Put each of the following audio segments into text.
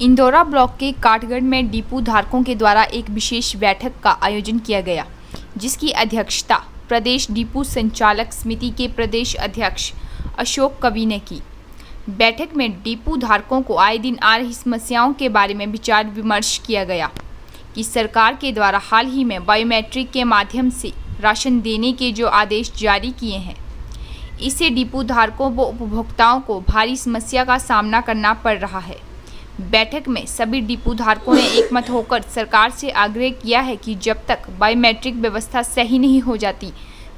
Indora block के काटगढ़ में depot धारकों के द्वारा एक विशेष बैठक का आयोजन किया गया, जिसकी अध्यक्षता प्रदेश डिपो संचालक समिति के प्रदेश अध्यक्ष अशोक कवि ने की। बैठक में डिपो धारकों को आए दिन आ रही समस्याओं के बारे में विचार विमर्श किया गया कि सरकार के द्वारा हाल ही में बायोमेट्रिक के माध्यम से राशन देने के जो आदेश जारी किए हैं, इससे डिपो धारकों व उपभोक्ताओं को भारी समस्या का सामना करना पड़ रहा है। बैठक में सभी डिपो धारकों ने एकमत होकर सरकार से आग्रह किया है कि जब तक बायोमेट्रिक व्यवस्था सही नहीं हो जाती,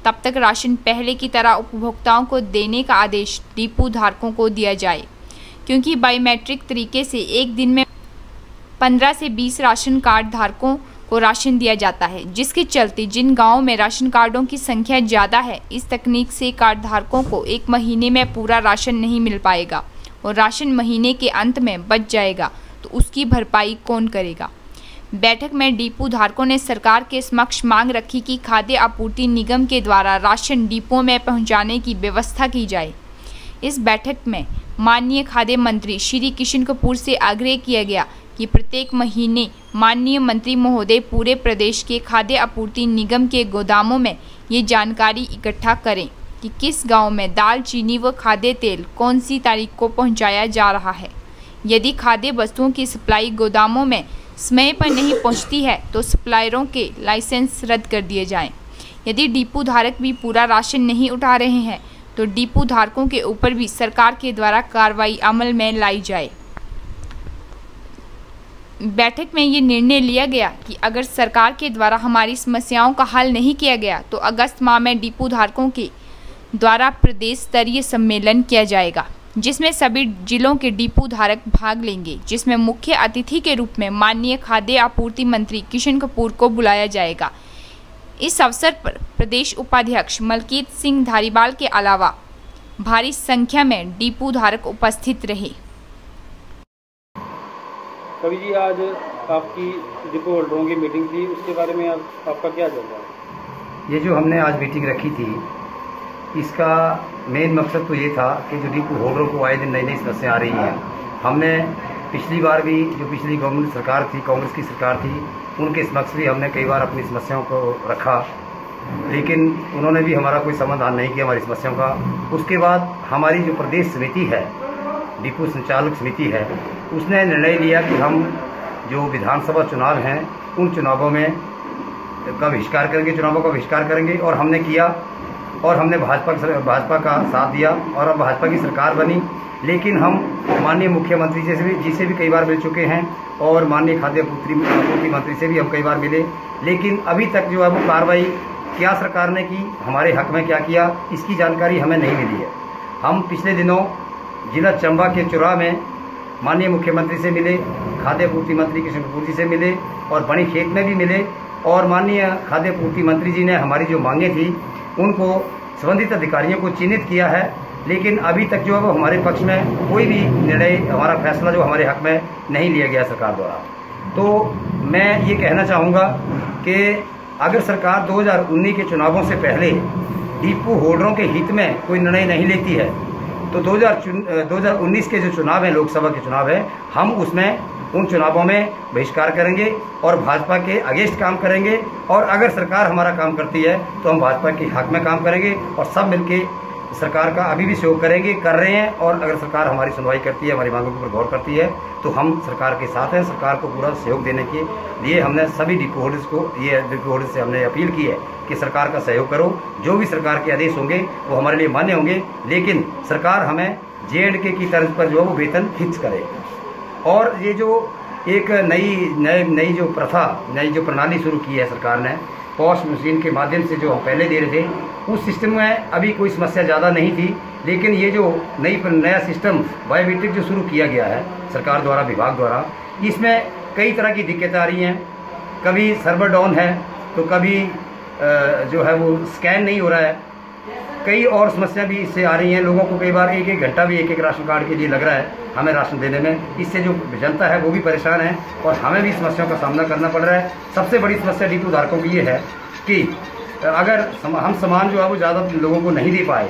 तब तक राशन पहले की तरह उपभोक्ताओं को देने का आदेश डिपो धारकों को दिया जाए, क्योंकि बायोमेट्रिक तरीके से एक दिन में 15 से 20 राशन कार्ड धारकों को राशन दिया जाता है, जिसके चलते जिन गाँवों में राशन कार्डों की संख्या ज़्यादा है, इस तकनीक से कार्ड धारकों को एक महीने में पूरा राशन नहीं मिल पाएगा और राशन महीने के अंत में बच जाएगा तो उसकी भरपाई कौन करेगा। बैठक में डिपो धारकों ने सरकार के समक्ष मांग रखी कि खाद्य आपूर्ति निगम के द्वारा राशन डिपो में पहुंचाने की व्यवस्था की जाए। इस बैठक में माननीय खाद्य मंत्री श्री किशन कपूर से आग्रह किया गया कि प्रत्येक महीने माननीय मंत्री महोदय पूरे प्रदेश के खाद्य आपूर्ति निगम के गोदामों में ये जानकारी इकट्ठा करें कि किस गांव में दाल, चीनी व खाद्य तेल कौन सी तारीख को पहुंचाया जा रहा है। यदि खाद्य वस्तुओं की सप्लाई गोदामों में समय पर नहीं पहुंचती है तो सप्लायरों के लाइसेंस रद्द कर दिए जाएं। यदि डिपो धारक भी पूरा राशन नहीं उठा रहे हैं तो डिपो धारकों के ऊपर भी सरकार के द्वारा कार्रवाई अमल में लाई जाए। बैठक में ये निर्णय लिया गया कि अगर सरकार के द्वारा हमारी समस्याओं का हल नहीं किया गया तो अगस्त माह में डिपो धारकों के द्वारा प्रदेश स्तरीय सम्मेलन किया जाएगा, जिसमें सभी जिलों के डिपो धारक भाग लेंगे, जिसमें मुख्य अतिथि के रूप में माननीय खाद्य आपूर्ति मंत्री किशन कपूर को बुलाया जाएगा। इस अवसर पर प्रदेश उपाध्यक्ष मलकीत सिंह धारीवाल के अलावा भारी संख्या में डिपो धारक उपस्थित रहे। कवि जी, आज आपकी डिपो होल्डरों की मीटिंग थी, उसके बारे में आपका क्या चल रहा है? ये जो हमने आज मीटिंग रखी थी, इसका मेन मकसद तो ये था कि जो डिपो होल्डरों को आए दिन नई नई समस्या आ रही हैं। हमने पिछली बार भी, जो पिछली गवर्नमेंट सरकार थी, कांग्रेस की सरकार थी, उनके समक्ष भी हमने कई बार अपनी समस्याओं को रखा, लेकिन उन्होंने भी हमारा कोई समाधान नहीं किया हमारी समस्याओं का। उसके बाद हमारी जो प्रदेश समिति है, डिपो संचालक समिति है, उसने निर्णय लिया कि हम जो विधानसभा चुनाव हैं उन चुनावों में का बहिष्कार करेंगे, चुनावों का बहिष्कार करेंगे। और हमने किया और हमने भाजपा का साथ दिया और अब भाजपा की सरकार बनी। लेकिन हम माननीय मुख्यमंत्री जिसे भी कई बार मिल चुके हैं और माननीय खाद्य आपूर्ति मंत्री से भी हम कई बार मिले, लेकिन अभी तक जो है वो कार्रवाई क्या सरकार ने की, हमारे हक में क्या किया, इसकी जानकारी हमें नहीं मिली है। हम पिछले दिनों जिला चंबा के चुरा में माननीय मुख्यमंत्री से मिले, खाद्य आपूर्ति मंत्री किशन कपूर जी से मिले और बड़ी खेत में भी मिले और माननीय खाद्य आपूर्ति मंत्री जी ने हमारी जो मांगे थी उनको संबंधित अधिकारियों को चिन्हित किया है, लेकिन अभी तक जो है वो हमारे पक्ष में कोई भी निर्णय, हमारा फैसला जो हमारे हक में नहीं लिया गया सरकार द्वारा। तो मैं ये कहना चाहूँगा कि अगर सरकार 2019 के चुनावों से पहले डिपो होल्डरों के हित में कोई निर्णय नहीं लेती है तो 2019 के जो चुनाव हैं, लोकसभा के चुनाव है, हम उसमें उन चुनावों में बहिष्कार करेंगे और भाजपा के अगेंस्ट काम करेंगे। और अगर सरकार हमारा काम करती है तो हम भाजपा के हक में काम करेंगे और सब मिलके सरकार का अभी भी सहयोग करेंगे, कर रहे हैं। और अगर सरकार हमारी सुनवाई करती है, हमारी मांगों के ऊपर गौर करती है तो हम सरकार के साथ हैं। सरकार को पूरा सहयोग देने के लिए हमने सभी डिपो होल्डर्स से हमने अपील की है कि सरकार का सहयोग करो। जो भी सरकार के आदेश होंगे वो हमारे लिए मान्य होंगे, लेकिन सरकार हमें J&K की तर्ज पर जो है वो वेतन फिक्स करे। और ये जो एक नई जो प्रथा, नई जो प्रणाली शुरू की है सरकार ने, पॉस मशीन के माध्यम से जो हम पहले दे रहे थे, उस सिस्टम में अभी कोई समस्या ज़्यादा नहीं थी। लेकिन ये जो नया सिस्टम बायोमेट्रिक जो शुरू किया गया है सरकार द्वारा, विभाग द्वारा, इसमें कई तरह की दिक्कतें आ रही हैं। कभी सर्वर डाउन है तो कभी जो है वो स्कैन नहीं हो रहा है, कई और समस्या भी इससे आ रही हैं। लोगों को कई बार एक घंटा भी एक राशन कार्ड के लिए लग रहा है हमें राशन देने में। इससे जो जनता है वो भी परेशान है और हमें भी समस्याओं का सामना करना पड़ रहा है। सबसे बड़ी समस्या डिपो धारकों की ये है कि अगर हम सामान जो है वो ज़्यादा लोगों को नहीं दे पाए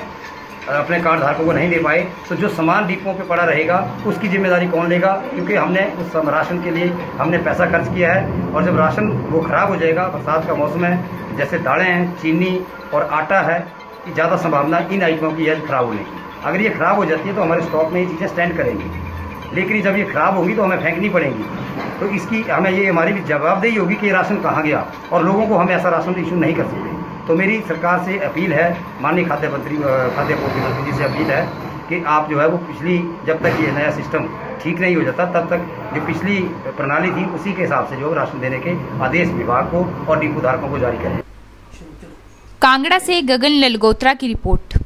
अपने कार्ड धारकों को नहीं दे पाए, तो जो सामान डिपों पे पड़ा रहेगा उसकी जिम्मेदारी कौन लेगा? क्योंकि हमने उस राशन के लिए हमने पैसा खर्च किया है, और जब राशन वो ख़राब हो जाएगा, बरसात का मौसम है, जैसे दालें हैं, चीनी और आटा है, कि ज़्यादा संभावना इन आइटमों की है ख़राब होने की। अगर ये ख़राब हो जाती है तो हमारे स्टॉक में ये चीज़ें स्टैंड करेंगी, लेकिन जब ये ख़राब होगी तो हमें फेंकनी पड़ेंगी। तो इसकी हमें ये हमारी भी जवाबदेही होगी कि ये राशन कहाँ गया, और लोगों को हम ऐसा राशन इशू नहीं कर सकते। तो मेरी सरकार से अपील है, माननीय खाद्य आपूर्ति मंत्री जी से अपील है कि आप जो है वो पिछली, जब तक ये नया सिस्टम ठीक नहीं हो जाता तब तक जो पिछली प्रणाली थी उसी के हिसाब से जो राशन देने के आदेश विभाग को और डिपो धारकों को जारी करें। कांगड़ा से गगन ललगोत्रा की रिपोर्ट।